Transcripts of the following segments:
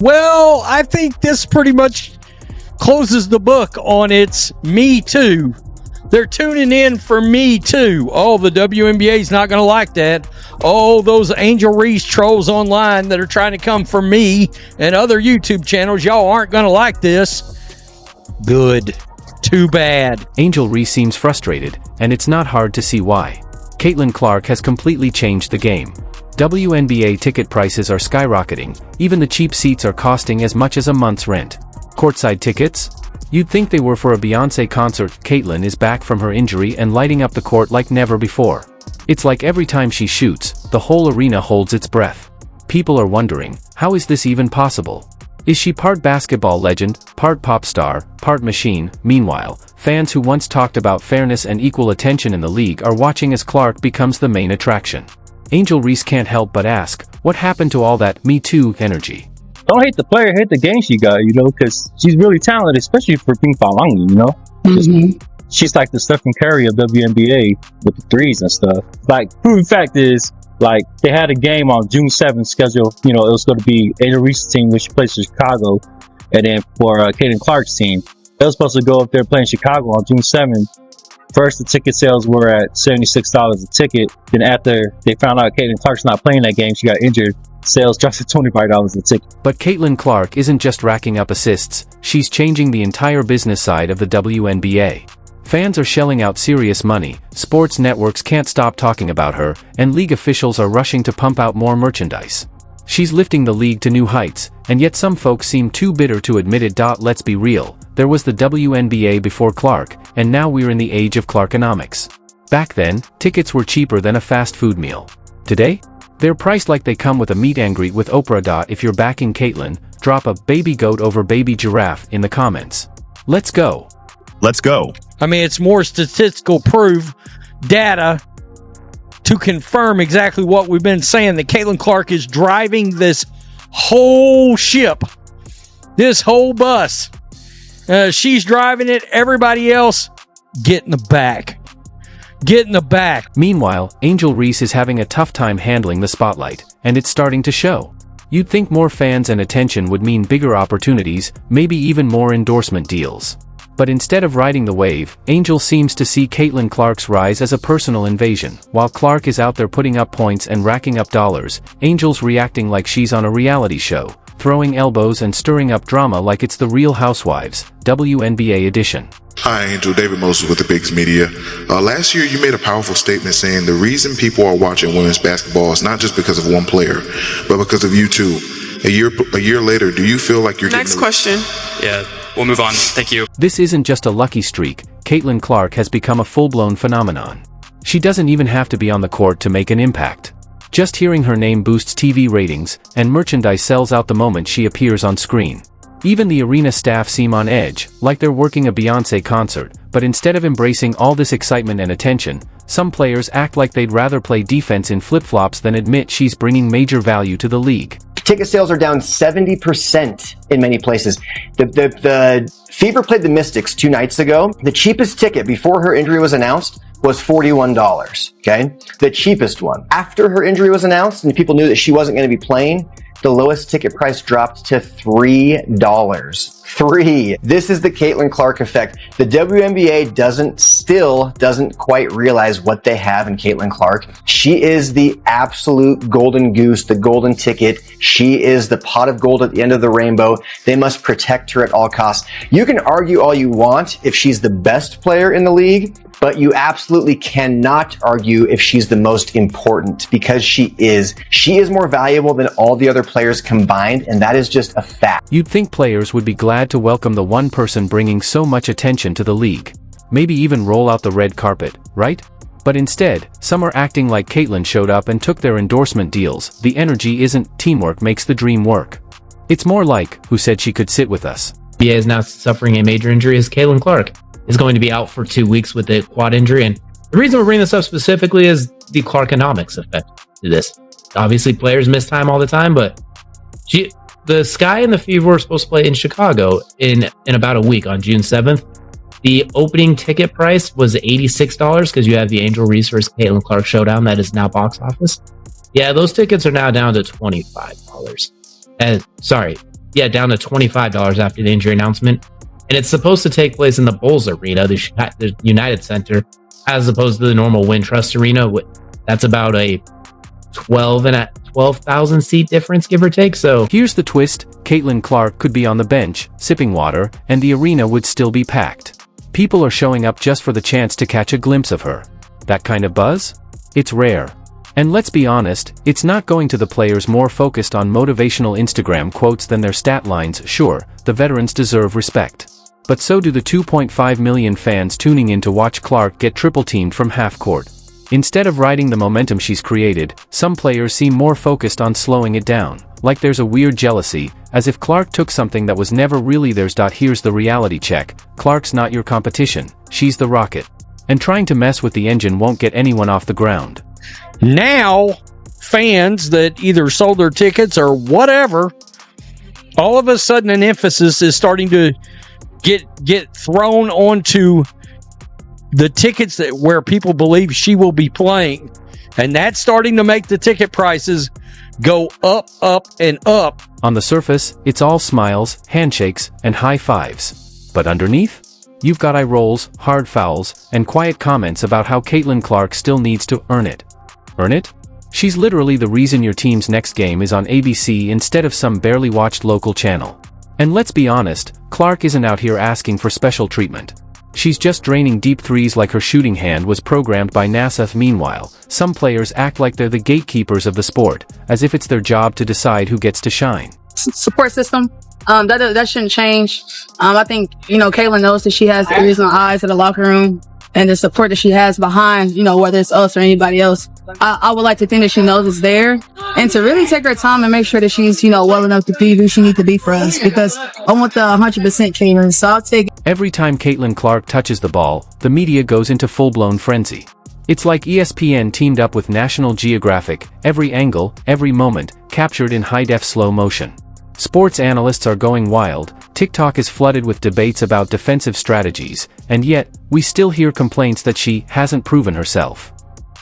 Well, I think this pretty much closes the book on its Me Too. They're tuning in for Me Too. Oh, the WNBA's not going to like that. Oh, those Angel Reese trolls online that are trying to come for me and other YouTube channels, y'all aren't going to like this. Good. Too bad. Angel Reese seems frustrated, and it's not hard to see why. Caitlin Clark has completely changed the game. WNBA ticket prices are skyrocketing. Even the cheap seats are costing as much as a month's rent. Courtside tickets? You'd think they were for a Beyoncé concert. Caitlin is back from her injury and lighting up the court like never before. It's like every time she shoots, the whole arena holds its breath. People are wondering, how is this even possible? Is she part basketball legend, part pop star, part machine? Meanwhile, fans who once talked about fairness and equal attention in the league are watching as Clark becomes the main attraction. Angel Reese can't help but ask, what happened to all that Me Too energy? Don't hate the player, hate the game she got, because she's really talented, especially for being Falangi, She's like the Stephen Curry of WNBA with the threes and stuff. Like, proven fact is, like, they had a game on June 7th scheduled. It was going to be Angel Reese's team, which plays in Chicago, and then for Caitlin Clark's team. They were supposed to go up there playing Chicago on June 7th. First, the ticket sales were at $76 a ticket. Then after they found out Caitlin Clark's not playing that game, she got injured, sales dropped to $25 a ticket. But Caitlin Clark isn't just racking up assists, she's changing the entire business side of the WNBA. Fans are shelling out serious money, sports networks can't stop talking about her, and league officials are rushing to pump out more merchandise. She's lifting the league to new heights, and yet some folks seem too bitter to admit it. Let's be real, there was the WNBA before Clark, and now we're in the age of Clarkonomics. Back then, tickets were cheaper than a fast food meal. Today? They're priced like they come with a meet and greet with Oprah. If you're backing Caitlin, drop a baby goat over baby giraffe in the comments. Let's go. Let's go. I mean, it's more statistical proof, data, to confirm exactly what we've been saying, that Caitlin Clark is driving this whole ship, this whole bus. She's driving it. Everybody else, get in the back. Get in the back. Meanwhile, Angel Reese is having a tough time handling the spotlight, and it's starting to show. You'd think more fans and attention would mean bigger opportunities, maybe even more endorsement deals. But instead of riding the wave, Angel seems to see Caitlin Clark's rise as a personal invasion. While Clark is out there putting up points and racking up dollars, Angel's reacting like she's on a reality show, throwing elbows and stirring up drama like it's the Real Housewives, WNBA edition. Hi, Angel. David Moses with the Bigs Media. Last year, you made a powerful statement saying the reason people are watching women's basketball is not just because of one player, but because of you too. A year later, do you feel like you're Next question. Yeah, we'll move on. Thank you. This isn't just a lucky streak. Caitlin Clark has become a full-blown phenomenon. She doesn't even have to be on the court to make an impact. Just hearing her name boosts TV ratings, and merchandise sells out the moment she appears on screen. Even the arena staff seem on edge, like they're working a Beyoncé concert, but instead of embracing all this excitement and attention, some players act like they'd rather play defense in flip-flops than admit she's bringing major value to the league. Ticket sales are down 70% in many places. The Fever played the Mystics 2 nights ago. The cheapest ticket before her injury was announced was $41, okay? The cheapest one. After her injury was announced and people knew that she wasn't going to be playing, the lowest ticket price dropped to $3. $3. This is the Caitlin Clark effect. The WNBA doesn't quite realize what they have in Caitlin Clark. She is the absolute golden goose, the golden ticket. She is the pot of gold at the end of the rainbow. They must protect her at all costs. You can argue all you want if she's the best player in the league, but you absolutely cannot argue if she's the most important, because she is. She is more valuable than all the other players combined, and that is just a fact. You'd think players would be glad to welcome the one person bringing so much attention to the league. Maybe even roll out the red carpet, right? But instead, some are acting like Caitlin showed up and took their endorsement deals. The energy isn't teamwork makes the dream work. It's more like, who said she could sit with us? NBA is now suffering a major injury as Caitlin Clark is going to be out for 2 weeks with a quad injury. And the reason we're bringing this up specifically is the Clarkonomics effect to this. Obviously, players miss time all the time, but the Sky and the Fever were supposed to play in Chicago in about a week on June 7th. The opening ticket price was $86 because you have the Angel Reese vs. Caitlin Clark showdown that is now box office. Yeah, those tickets are now down to $25. Sorry, down to $25 after the injury announcement. And it's supposed to take place in the Bulls Arena, the United Center, as opposed to the normal Wintrust Arena. That's about a 12,000 seat difference, give or take. So here's the twist. Caitlin Clark could be on the bench, sipping water, and the arena would still be packed. People are showing up just for the chance to catch a glimpse of her. That kind of buzz? It's rare. And let's be honest, it's not going to the players more focused on motivational Instagram quotes than their stat lines. Sure, the veterans deserve respect. But so do the 2.5 million fans tuning in to watch Clark get triple-teamed from half-court. Instead of riding the momentum she's created, some players seem more focused on slowing it down, like there's a weird jealousy, as if Clark took something that was never really theirs. Here's the reality check. Clark's not your competition, she's the rocket. And trying to mess with the engine won't get anyone off the ground. Now, fans that either sold their tickets or whatever, all of a sudden an emphasis is starting to get thrown onto the tickets where people believe she will be playing. And that's starting to make the ticket prices go up, and up. On the surface, it's all smiles, handshakes, and high fives. But underneath, you've got eye rolls, hard fouls, and quiet comments about how Caitlin Clark still needs to earn it. Earn it? She's literally the reason your team's next game is on ABC instead of some barely watched local channel. And let's be honest, Clark isn't out here asking for special treatment. She's just draining deep threes like her shooting hand was programmed by NASA. Meanwhile, some players act like they're the gatekeepers of the sport, as if it's their job to decide who gets to shine. Support system, that shouldn't change. I think, Caitlin knows that she has the ears and eyes in the locker room, and the support that she has behind, whether it's us or anybody else. I would like to think that she knows it's there, and to really take her time and make sure that she's, well enough to be who she needs to be for us, because I want the 100% Caitlin, so I'll take it. Every time Caitlin Clark touches the ball, the media goes into full-blown frenzy. It's like ESPN teamed up with National Geographic, every angle, every moment, captured in high-def slow motion. Sports analysts are going wild, TikTok is flooded with debates about defensive strategies, and yet, we still hear complaints that she hasn't proven herself.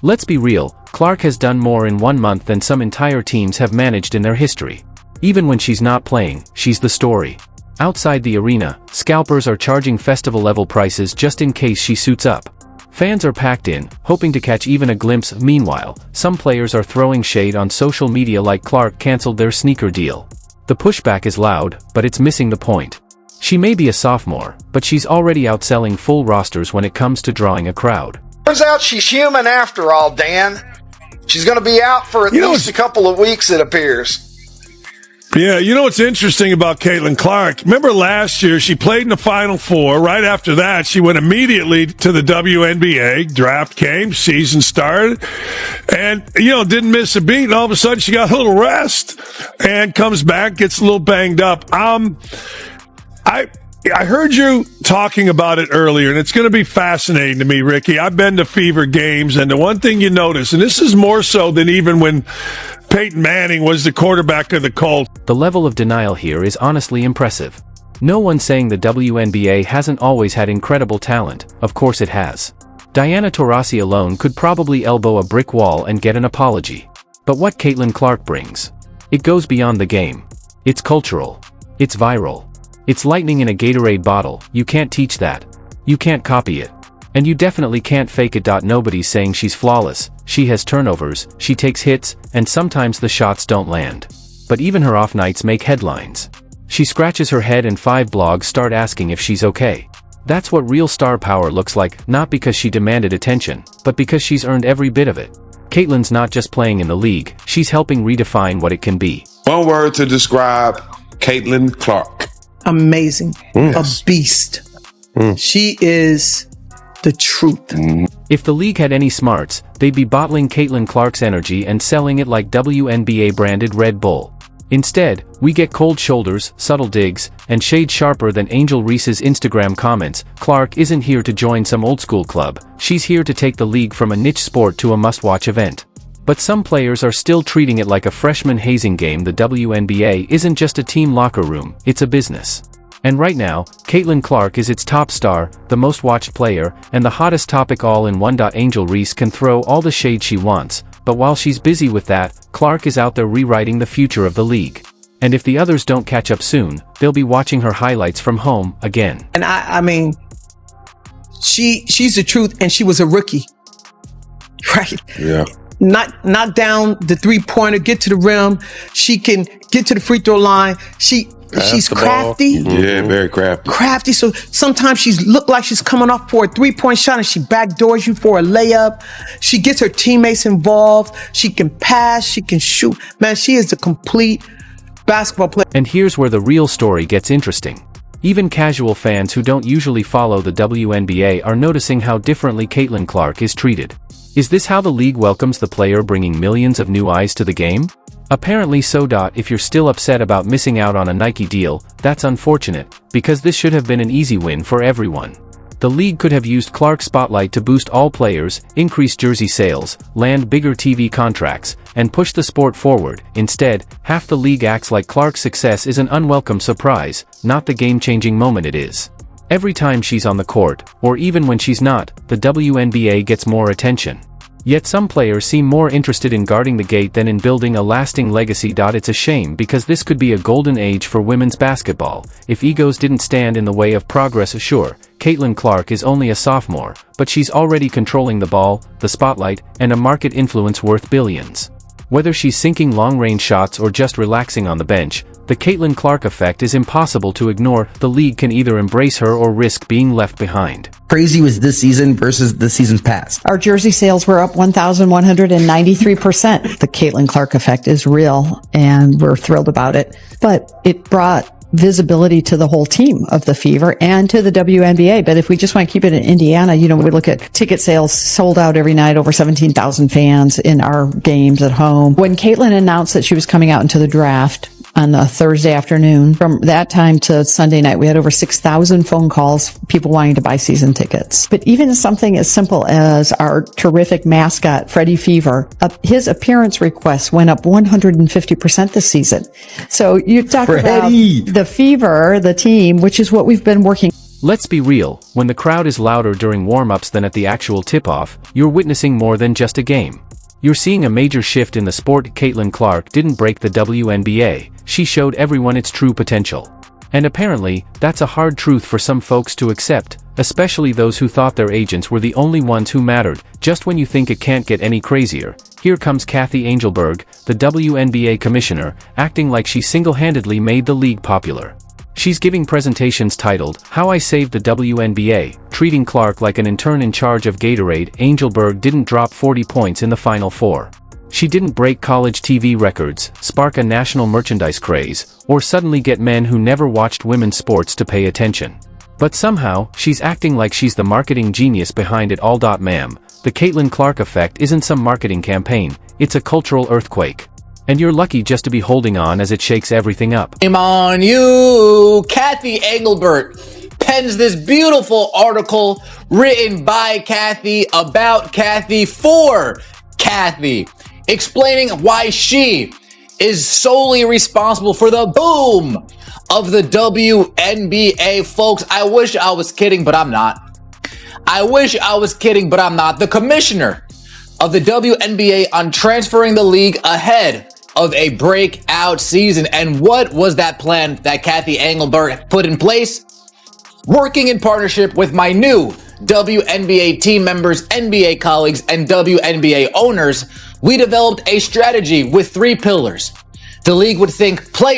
Let's be real, Clark has done more in 1 month than some entire teams have managed in their history. Even when she's not playing, she's the story. Outside the arena, scalpers are charging festival-level prices just in case she suits up. Fans are packed in, hoping to catch even a glimpse. Meanwhile, some players are throwing shade on social media like Clark canceled their sneaker deal. The pushback is loud, but it's missing the point. She may be a sophomore, but she's already outselling full rosters when it comes to drawing a crowd. Turns out she's human after all, Dan. She's going to be out for at least a couple of weeks, it appears. Yeah, what's interesting about Caitlin Clark? Remember last year, she played in the Final Four. Right after that, she went immediately to the WNBA. Draft came, season started, and, didn't miss a beat. And all of a sudden, she got a little rest and comes back, gets a little banged up. I heard you talking about it earlier, and it's going to be fascinating to me, Ricky. I've been to Fever games, and the one thing you notice, and this is more so than even when Peyton Manning was the quarterback of the Colts. The level of denial here is honestly impressive. No one's saying the WNBA hasn't always had incredible talent, of course it has. Diana Taurasi alone could probably elbow a brick wall and get an apology. But what Caitlin Clark brings? It goes beyond the game. It's cultural. It's viral. It's lightning in a Gatorade bottle. You can't teach that. You can't copy it. And you definitely can't fake it. Nobody's saying she's flawless. She has turnovers, she takes hits, and sometimes the shots don't land. But even her off nights make headlines. She scratches her head and 5 blogs start asking if she's okay. That's what real star power looks like, not because she demanded attention, but because she's earned every bit of it. Caitlin's not just playing in the league, she's helping redefine what it can be. One word to describe Caitlin Clark. Amazing. A beast. She is the truth. If the league had any smarts, they'd be bottling Caitlin Clark's energy and selling it like WNBA branded Red Bull. Instead, we get cold shoulders, subtle digs, and shade sharper than Angel Reese's Instagram comments. Clark isn't here to join some old school club, she's here to take the league from a niche sport to a must-watch event. But some players are still treating it like a freshman hazing game. The WNBA isn't just a team locker room, it's a business. And right now, Caitlin Clark is its top star, the most watched player, and the hottest topic all in one. Angel Reese can throw all the shade she wants, but while she's busy with that, Clark is out there rewriting the future of the league. And if the others don't catch up soon, they'll be watching her highlights from home again. And I mean, she's the truth, and she was a rookie, right? Yeah. Knock down the 3-pointer, get to the rim. She can get to the free throw line. She's crafty. Yeah, very crafty. Crafty. So sometimes she's look like she's coming off for a 3-point shot and she backdoors you for a layup. She gets her teammates involved. She can pass. She can shoot. Man, she is a complete basketball player. And here's where the real story gets interesting. Even casual fans who don't usually follow the WNBA are noticing how differently Caitlin Clark is treated. Is this how the league welcomes the player, bringing millions of new eyes to the game? Apparently so. If you're still upset about missing out on a Nike deal, that's unfortunate, because this should have been an easy win for everyone. The league could have used Clark's spotlight to boost all players, increase jersey sales, land bigger TV contracts, and push the sport forward. Instead, half the league acts like Clark's success is an unwelcome surprise, not the game-changing moment it is. Every time she's on the court, or even when she's not, the WNBA gets more attention. Yet some players seem more interested in guarding the gate than in building a lasting legacy. It's a shame, because this could be a golden age for women's basketball, if egos didn't stand in the way of progress. Sure, Caitlin Clark is only a sophomore, but she's already controlling the ball, the spotlight, and a market influence worth billions. Whether she's sinking long-range shots or just relaxing on the bench, the Caitlin Clark effect is impossible to ignore. The league can either embrace her or risk being left behind. Crazy was this season versus the seasons past. Our jersey sales were up 1,193%. The Caitlin Clark effect is real, and we're thrilled about it. But it brought visibility to the whole team of the Fever and to the WNBA. But if we just want to keep it in Indiana, we look at ticket sales sold out every night, over 17,000 fans in our games at home. When Caitlin announced that she was coming out into the draft on a Thursday afternoon, from that time to Sunday night, we had over 6,000 phone calls, people wanting to buy season tickets. But even something as simple as our terrific mascot, Freddie Fever, his appearance requests went up 150% this season. So you talk about the Fever, the team, which is what we've been working. Let's be real, when the crowd is louder during warm-ups than at the actual tip-off, you're witnessing more than just a game. You're seeing a major shift in the sport. Caitlin Clark didn't break the WNBA, she showed everyone its true potential. And apparently, that's a hard truth for some folks to accept, especially those who thought their agents were the only ones who mattered. Just when you think it can't get any crazier, here comes Kathy Angelberg, the WNBA commissioner, acting like she single-handedly made the league popular. She's giving presentations titled, "How I Saved the WNBA," treating Clark like an intern in charge of Gatorade. Angelberg didn't drop 40 points in the Final Four. She didn't break college TV records, spark a national merchandise craze, or suddenly get men who never watched women's sports to pay attention. But somehow, she's acting like she's the marketing genius behind it all. Ma'am, the Caitlin Clark effect isn't some marketing campaign, it's a cultural earthquake. And you're lucky just to be holding on as it shakes everything up. Shame on you! Kathy Engelbert pens this beautiful article written by Kathy, about Kathy, for Kathy, explaining why she is solely responsible for the boom of the WNBA. Folks, I wish I was kidding, but I'm not. I wish I was kidding, but I'm not. The commissioner of the WNBA on transferring the league ahead of a breakout season. And what was that plan that Kathy Engelbert put in place? Working in partnership with my new WNBA team members, NBA colleagues, and WNBA owners, we developed a strategy with 3 pillars. The league would think play